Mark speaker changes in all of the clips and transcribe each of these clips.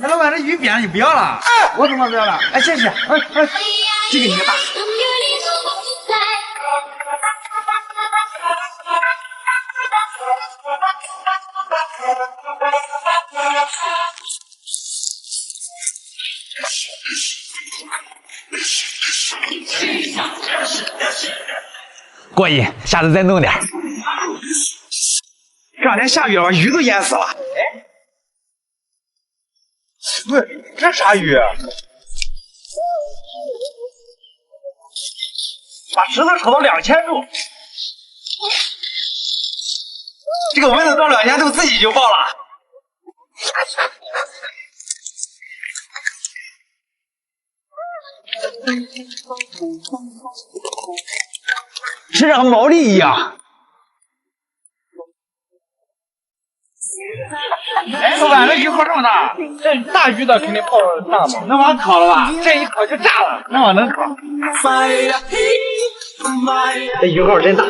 Speaker 1: 哎，老板，这鱼扁了，你不要了？
Speaker 2: 哎，我怎么不要了？
Speaker 1: 哎，谢谢。这个你的吧。过瘾，下次再弄点。这两天下雨了，把鱼都淹死了。哎，不是，这啥鱼？把石头炒到2000度，这个温度到2000度自己就爆了。身上和毛利一样。哎，老板，这鱼泡这么大，
Speaker 2: 这大鱼的肯定泡大嘛，
Speaker 1: 能往烤了吧？这一烤就炸了，那往能烤。这鱼泡真大。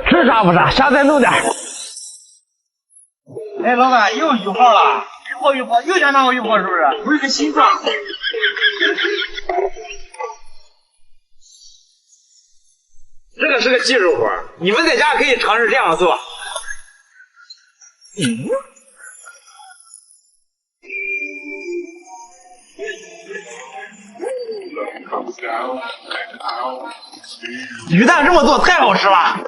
Speaker 1: 吃啥不啥，下次再弄点。哎，老板，又鱼泡了，鱼泡，又想当我鱼泡是不是？不是个心脏。这个是个技术活，你们在家可以尝试这样做。鱼蛋这么做太好吃了。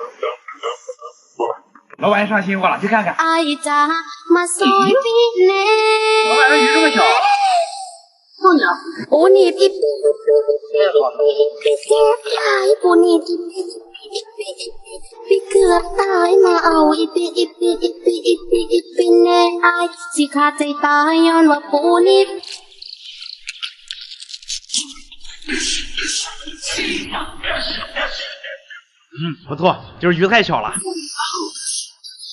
Speaker 1: 老板上新货了，去看看。老板，这鱼这么小。
Speaker 3: 不鸟。เกือบตายมาเอาอีปีแน่อายสิขาดใจตายย้อนว่าปูนี่
Speaker 1: 不错，就是鱼太小了。